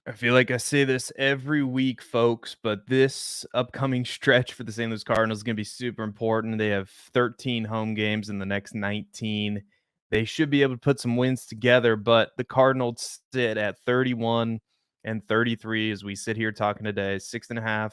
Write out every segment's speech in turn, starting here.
I feel like I say this every week, folks, but this upcoming stretch for the St. Louis Cardinals is going to be super important. They have 13 home games in the next 19. They should be able to put some wins together, but the Cardinals sit at 31 and 33 as we sit here talking today, 6.5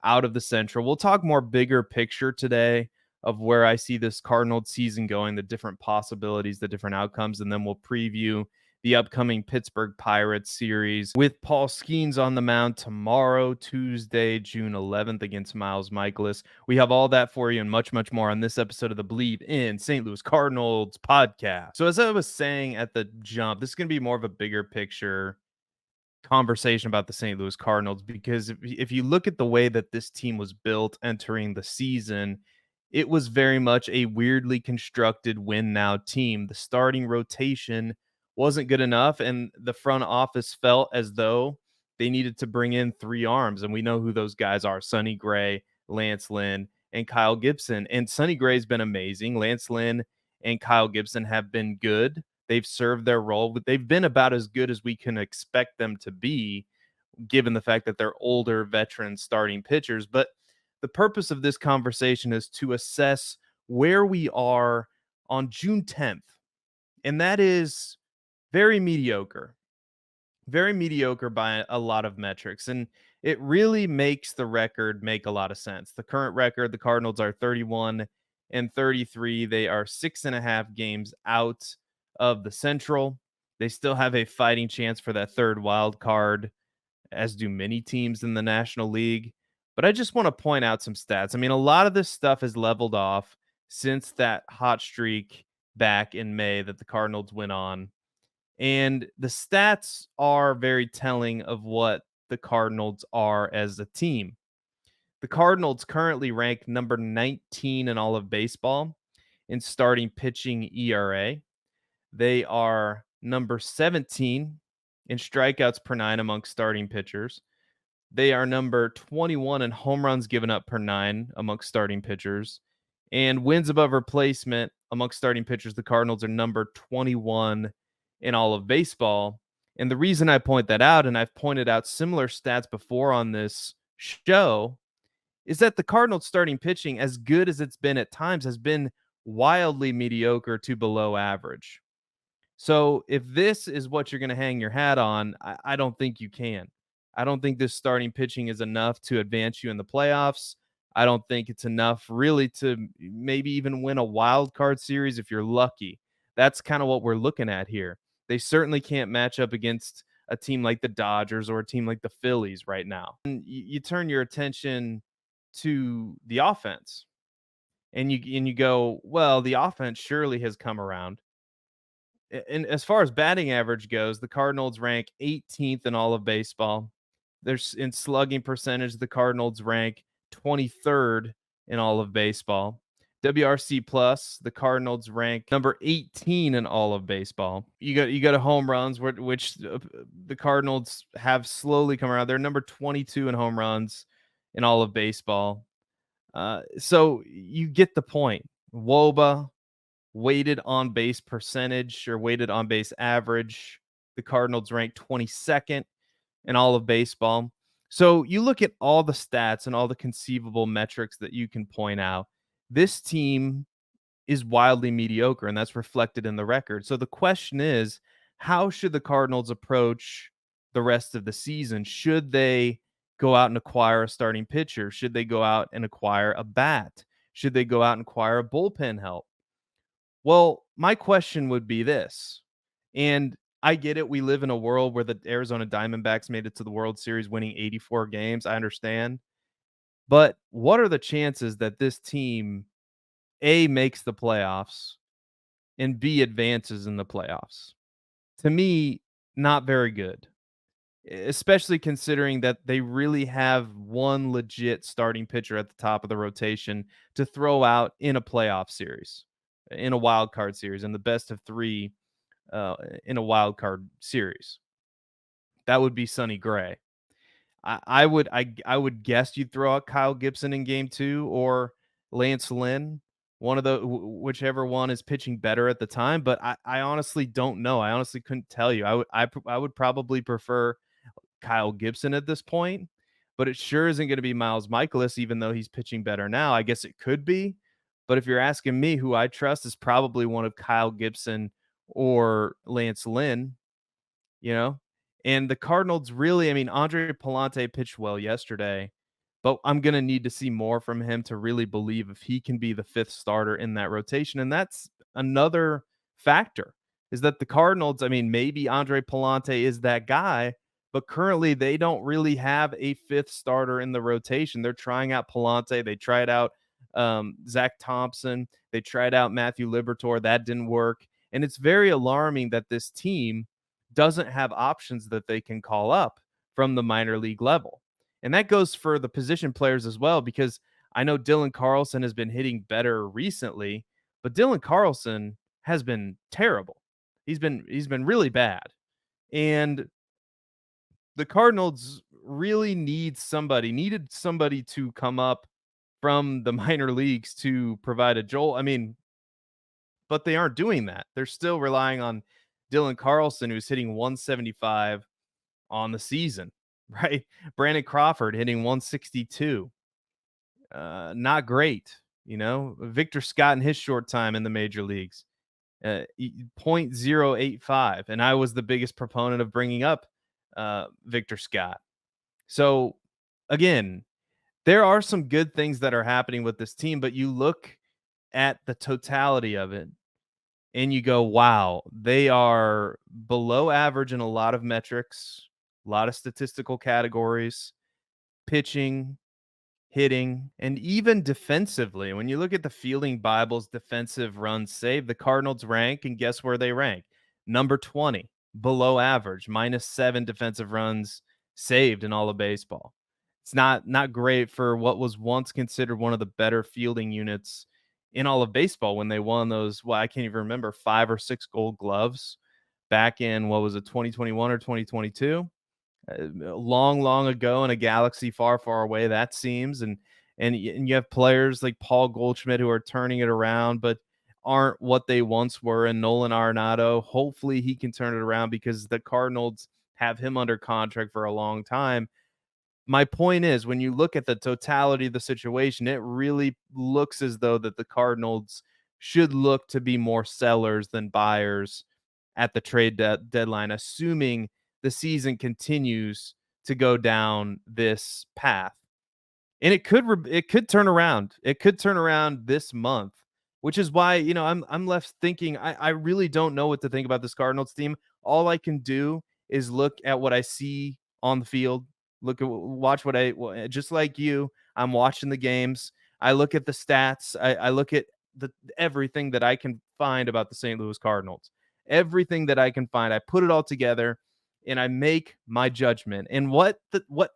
out of the Central. We'll talk more bigger picture today of where I see this Cardinals season going, the different possibilities, the different outcomes, and then we'll preview the upcoming Pittsburgh Pirates series with Paul Skeens on the mound tomorrow, Tuesday, June 11th against Miles Michaelis. We have all that for you and much, much more on this episode of the Believe in St. Louis Cardinals podcast. So as I was saying at the jump, this is going to be more of a bigger picture conversation about the St. Louis Cardinals because if you look at the way that this team was built entering the season, it was very much a weirdly constructed win now team. The starting rotation wasn't good enough, and the front office felt as though they needed to bring in three arms. And we know who those guys are: Sonny Gray, Lance Lynn, and Kyle Gibson. And Sonny Gray's been amazing. Lance Lynn and Kyle Gibson have been good. They've served their role, but they've been about as good as we can expect them to be, given the fact that they're older veteran starting pitchers. But the purpose of this conversation is to assess where we are on June 10th. And that is very mediocre by a lot of metrics. And it really makes the record make a lot of sense. The current record, the Cardinals are 31 and 33. They are 6.5 games out of the Central. They still have a fighting chance for that third wild card, as do many teams in the National League. But I just want to point out some stats. I mean, a lot of this stuff has leveled off since that hot streak back in May that the Cardinals went on. And the stats are very telling of what the Cardinals are as a team. The Cardinals currently rank number 19 in all of baseball in starting pitching ERA. They are number 17 in strikeouts per nine amongst starting pitchers. They are number 21 in home runs given up per nine amongst starting pitchers. And wins above replacement amongst starting pitchers, the Cardinals are number 21 in all of baseball. And the reason I point that out, and I've pointed out similar stats before on this show, is that the Cardinals starting pitching, as good as it's been at times, has been wildly mediocre to below average. So if this is what you're going to hang your hat on, I don't think you can. I don't think this starting pitching is enough to advance you in the playoffs. I don't think it's enough really to maybe even win a wild card series if you're lucky. That's kind of what we're looking at here. They certainly can't match up against a team like the Dodgers or a team like the Phillies right now. And you turn your attention to the offense and you go, well, the offense surely has come around. And as far as batting average goes, the Cardinals rank 18th in all of baseball. There's in slugging percentage, the Cardinals rank 23rd in all of baseball. WRC plus, the Cardinals rank number 18 in all of baseball. You got a home runs, which the Cardinals have slowly come around. They're number 22 in home runs in all of baseball. So you get the point. WOBA, weighted on base percentage or weighted on base average, the Cardinals rank 22nd in all of baseball. So you look at all the stats and all the conceivable metrics that you can point out. This team is wildly mediocre, and that's reflected in the record. So the question is, how should the Cardinals approach the rest of the season? Should they go out and acquire a starting pitcher? Should they go out and acquire a bat? Should they go out and acquire a bullpen help? Well, my question would be this, and I get it. We live in a world where the Arizona Diamondbacks made it to the World Series winning 84 games. I understand. But what are the chances that this team, A, makes the playoffs and B, advances in the playoffs? To me, not very good, especially considering that they really have one legit starting pitcher at the top of the rotation to throw out in a playoff series, in a wild card series, in the best of three in a wild card series. That would be Sonny Gray. I would guess you'd throw out Kyle Gibson in game 2 or Lance Lynn, one of the whichever one is pitching better at the time. But I honestly don't know. I honestly couldn't tell you. I would probably prefer Kyle Gibson at this point, but it sure isn't going to be Miles Michaelis, even though he's pitching better now. I guess it could be, but if you're asking me, who I trust is probably one of Kyle Gibson or Lance Lynn, you know? And the Cardinals really, I mean, Andre Palante pitched well yesterday, but I'm going to need to see more from him to really believe if he can be the fifth starter in that rotation. And that's another factor, is that the Cardinals, I mean, maybe Andre Palante is that guy, but currently they don't really have a fifth starter in the rotation. They're trying out Palante. They tried out Zach Thompson. They tried out Matthew Liberatore. That didn't work. And it's very alarming that this team doesn't have options that they can call up from the minor league level. And that goes for the position players as well, because I know Dylan Carlson has been hitting better recently, but Dylan Carlson has been terrible. He's been really bad. And the Cardinals really needed somebody to come up from the minor leagues to provide a jolt. I mean, but they aren't doing that. They're still relying on Dylan Carlson, who's hitting 175 on the season, right? Brandon Crawford hitting 162. Not great, you know. Victor Scott in his short time in the major leagues, 0.085. And I was the biggest proponent of bringing up Victor Scott. So, again, there are some good things that are happening with this team, but you look at the totality of it and you go, wow, they are below average in a lot of metrics, a lot of statistical categories, pitching, hitting, and even defensively. When you look at the Fielding Bible's defensive runs saved, the Cardinals rank, and guess where they rank? Number 20, below average, -7 defensive runs saved in all of baseball. It's not great for what was once considered one of the better fielding units in all of baseball when they won those, well, I can't even remember, 5 or 6 Gold Gloves back in, what was it, 2021 or 2022? Long, long ago in a galaxy far, far away, that seems. And you have players like Paul Goldschmidt who are turning it around, but aren't what they once were. And Nolan Arenado, hopefully he can turn it around because the Cardinals have him under contract for a long time. My point is, when you look at the totality of the situation, it really looks as though that the Cardinals should look to be more sellers than buyers at the trade deadline, assuming the season continues to go down this path. And it could turn around. It could turn around this month, which is why, I'm left thinking I really don't know what to think about this Cardinals team. All I can do is look at what I see on the field. Watch just like you, I'm watching the games. I look at the stats. I look at everything that I can find about the St. Louis Cardinals. Everything that I can find, I put it all together and I make my judgment. And what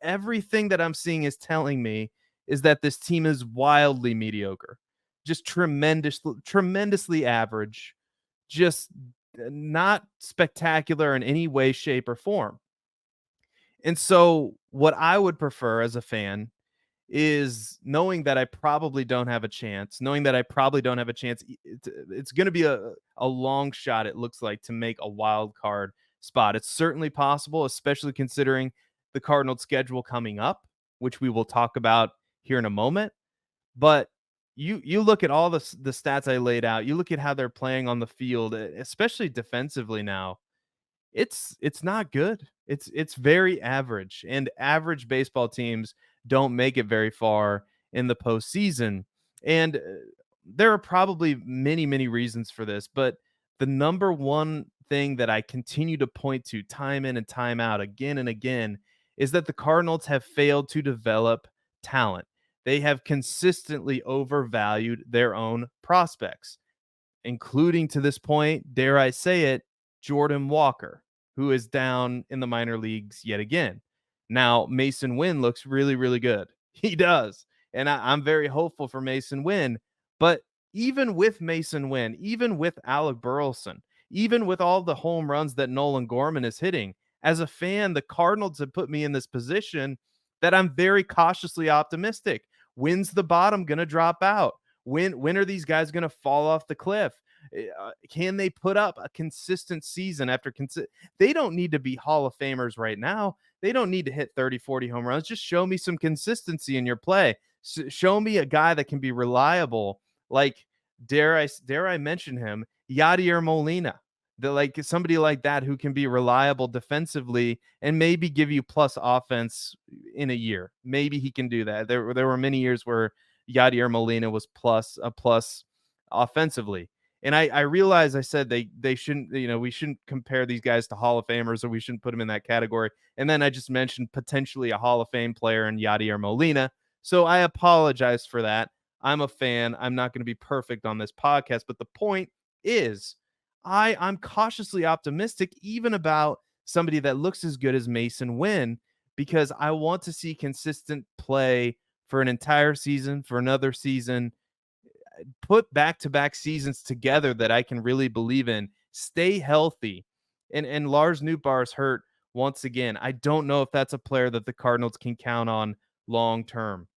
everything that I'm seeing is telling me is that this team is wildly mediocre, just tremendously average, just not spectacular in any way, shape, or form. And so what I would prefer as a fan is knowing that I probably don't have a chance, It's going to be a long shot, it looks like, to make a wild card spot. It's certainly possible, especially considering the Cardinals schedule coming up, which we will talk about here in a moment. But you look at all the stats I laid out, you look at how they're playing on the field, especially defensively now. It's not good. It's very average, and average baseball teams don't make it very far in the postseason. And there are probably many, many reasons for this, but the number one thing that I continue to point to time in and time out, again and again, is that the Cardinals have failed to develop talent. They have consistently overvalued their own prospects, including, to this point, dare I say it, Jordan Walker, who is down in the minor leagues yet again. Now, Mason Wynn looks really, really good. He does. And I'm very hopeful for Mason Wynn. But even with Mason Wynn, even with Alec Burleson, even with all the home runs that Nolan Gorman is hitting, as a fan, the Cardinals have put me in this position that I'm very cautiously optimistic. When's the bottom going to drop out? When are these guys going to fall off the cliff? Can they put up a consistent season after they don't need to be Hall of Famers right now. They don't need to hit 30, 40 home runs. Just show me some consistency in your play. Show me a guy that can be reliable. Like, dare I mention him, Yadier Molina, like somebody like that who can be reliable defensively and maybe give you plus offense in a year. Maybe he can do that. There were many years where Yadier Molina was a plus offensively. And I realize I said they shouldn't, we shouldn't compare these guys to Hall of Famers, or we shouldn't put them in that category. And then I just mentioned potentially a Hall of Fame player in Yadier Molina. So I apologize for that. I'm a fan. I'm not going to be perfect on this podcast, but the point is I'm cautiously optimistic even about somebody that looks as good as Mason Wynn, because I want to see consistent play for an entire season, for another season, put back-to-back seasons together that I can really believe in, stay healthy. And Lars Nootbaar's hurt once again. I don't know if that's a player that the Cardinals can count on long term.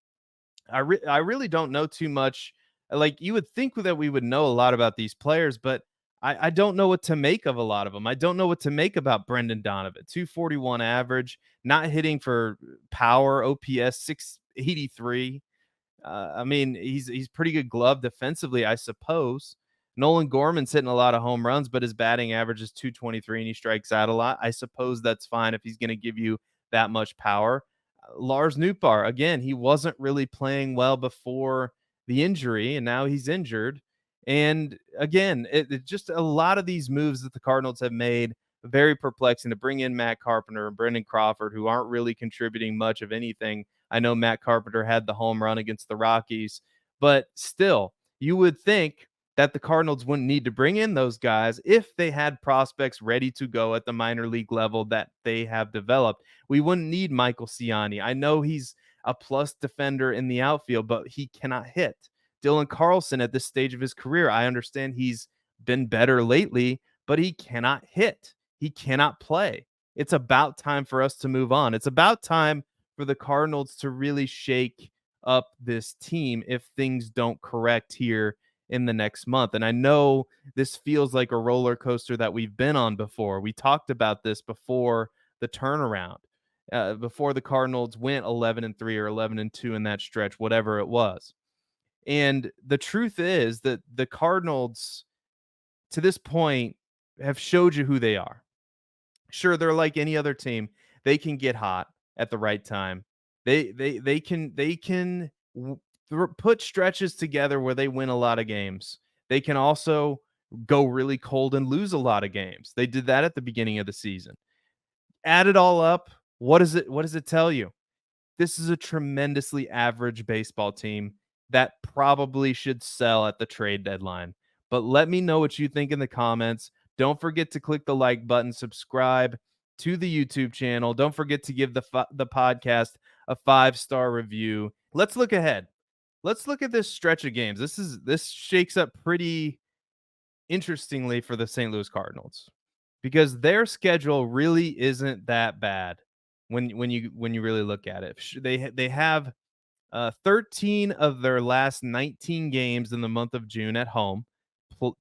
I really don't know too much. Like, you would think that we would know a lot about these players, but I don't know what to make of a lot of them. I don't know what to make about Brendan Donovan. 241 average, not hitting for power, OPS 683. I mean, he's pretty good glove defensively, I suppose. Nolan Gorman's hitting a lot of home runs, but his batting average is 223 and he strikes out a lot. I suppose that's fine if he's going to give you that much power. Lars Nootbaar, again, he wasn't really playing well before the injury, and now he's injured. And again, it just a lot of these moves that the Cardinals have made, very perplexing, to bring in Matt Carpenter and Brendan Crawford, who aren't really contributing much of anything. I know Matt Carpenter had the home run against the Rockies, but still, you would think that the Cardinals wouldn't need to bring in those guys if they had prospects ready to go at the minor league level that they have developed. We wouldn't need Michael Ciani. I know he's a plus defender in the outfield, but he cannot hit. Dylan Carlson at this stage of his career, I understand he's been better lately, but he cannot hit. He cannot play. It's about time for us to move on. It's about time for the Cardinals to really shake up this team if things don't correct here in the next month. And I know this feels like a roller coaster that we've been on before. We talked about this before the turnaround, before the Cardinals went 11-3 or 11-2 in that stretch, whatever it was. And the truth is that the Cardinals, to this point, have showed you who they are. Sure, they're like any other team. They can get hot at the right time. They can put stretches together where they win a lot of games. They can also go really cold and lose a lot of games. They did that at the beginning of the season. Add it all up, what does it tell you? This is a tremendously average baseball team that probably should sell at the trade deadline. But let me know what you think in the comments. Don't forget to click the like button, subscribe to the YouTube channel. Don't forget to give the podcast a 5-star review. Let's look ahead. Let's look at this stretch of games. This shakes up pretty interestingly for the St. Louis Cardinals, because their schedule really isn't that bad when you really look at it. They have 13 of their last 19 games in the month of June at home.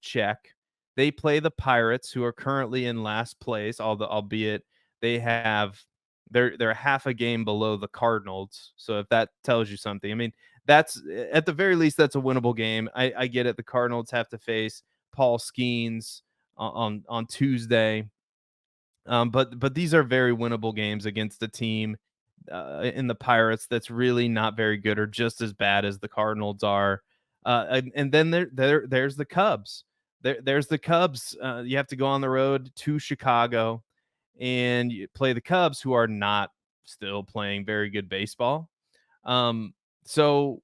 Check. They play the Pirates, who are currently in last place, albeit they're half a game below the Cardinals. So if that tells you something, I mean, that's at the very least that's a winnable game. I get it. The Cardinals have to face Paul Skeens on Tuesday. But these are very winnable games against a team in the Pirates that's really not very good, or just as bad as the Cardinals are. And then there's the Cubs. There's the Cubs. You have to go on the road to Chicago and you play the Cubs, who are not still playing very good baseball. So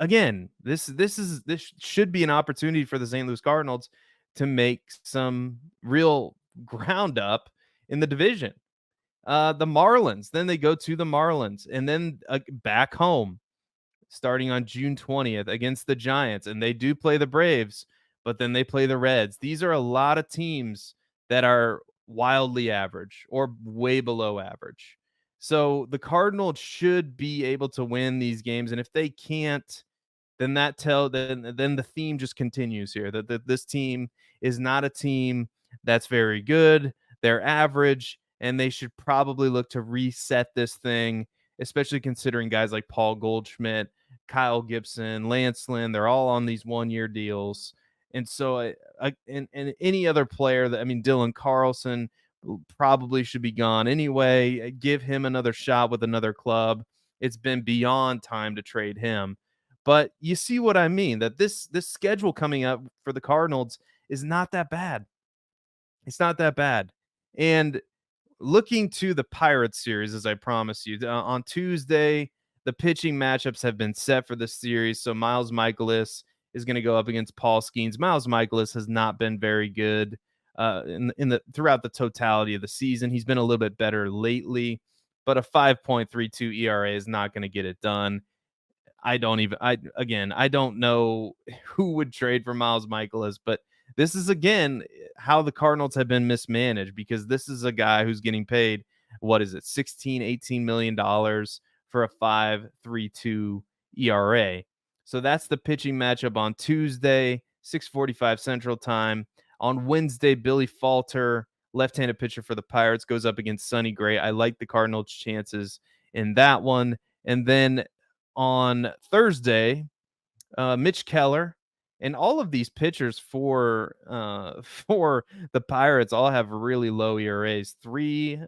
again, this should be an opportunity for the St. Louis Cardinals to make some real ground up in the division. The Marlins, then they go to the Marlins, and then back home starting on June 20th against the Giants, and they do play the Braves, but then they play the Reds. These are a lot of teams that are wildly average or way below average. So the Cardinals should be able to win these games, and if they can't, then then the theme just continues here that this team is not a team that's very good. They're average, and they should probably look to reset this thing, especially considering guys like Paul Goldschmidt, Kyle Gibson, Lance Lynn. They're all on these 1 year deals. And so, and any other player that, I mean, Dylan Carlson probably should be gone anyway. Give him another shot with another club. It's been beyond time to trade him. But you see what I mean, that this schedule coming up for the Cardinals is not that bad. It's not that bad. And looking to the Pirates series, as I promised you, on Tuesday, the pitching matchups have been set for this series. So Miles Michaelis is going to go up against Paul Skeens. Miles Michaelis has not been very good in the throughout the totality of the season. He's been a little bit better lately, but a 5.32 ERA is not going to get it done. I don't know who would trade for Miles Michaelis, but this is again how the Cardinals have been mismanaged, because this is a guy who's getting paid, what is it, 16, 18 million dollars for a 5.32 ERA. So that's the pitching matchup on Tuesday, 6:45 Central Time. On Wednesday, Billy Falter, left-handed pitcher for the Pirates, goes up against Sonny Gray. I like the Cardinals' chances in that one. And then on Thursday, Mitch Keller, and all of these pitchers for the Pirates all have really low ERAs. Three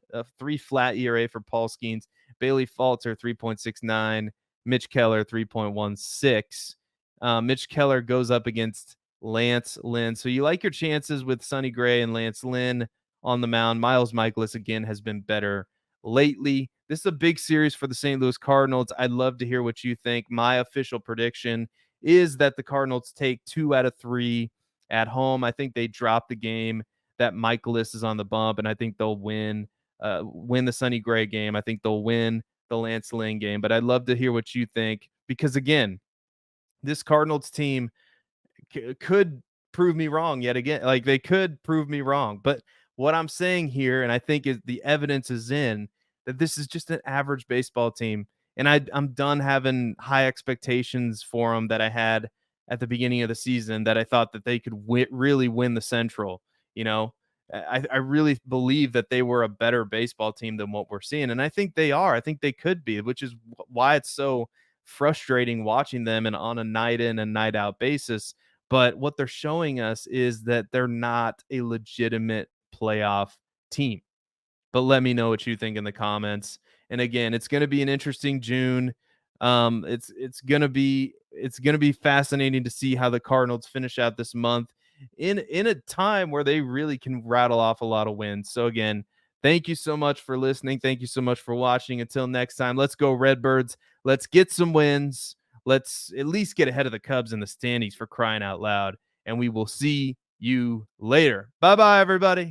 flat ERA for Paul Skeens, Bailey Falter 3.69, Mitch Keller 3.16. Mitch Keller goes up against Lance Lynn. So you like your chances with Sonny Gray and Lance Lynn on the mound. Miles Michaelis again has been better lately. This is a big series for the St. Louis Cardinals. I'd love to hear what you think. My official prediction is that the Cardinals take 2 out of 3 at home. I think they drop the game that Michaelis is on the bump, and I think they'll win the Sonny Gray game. I think they'll win the Lance Lynn game. But I'd love to hear what you think, because again, this Cardinals team could prove me wrong yet again. Like, they could prove me wrong. But what I'm saying here, and I think is the evidence is in that this is just an average baseball team. And I'm done having high expectations for them that I had at the beginning of the season, that I thought that they could really win the Central. You know, I really believe that they were a better baseball team than what we're seeing. And I think they are. I think they could be, which is why it's so frustrating watching them and on a night in and night out basis. But what they're showing us is that they're not a legitimate playoff team. But let me know what you think in the comments. And again, it's going to be an interesting June. It's going to be fascinating to see how the Cardinals finish out this month in a time where they really can rattle off a lot of wins. So again, thank you so much for listening. Thank you so much for watching. Until next time, let's go Redbirds. Let's get some wins. Let's at least get ahead of the Cubs in the standings, for crying out loud. And we will see you later. Bye-bye, everybody.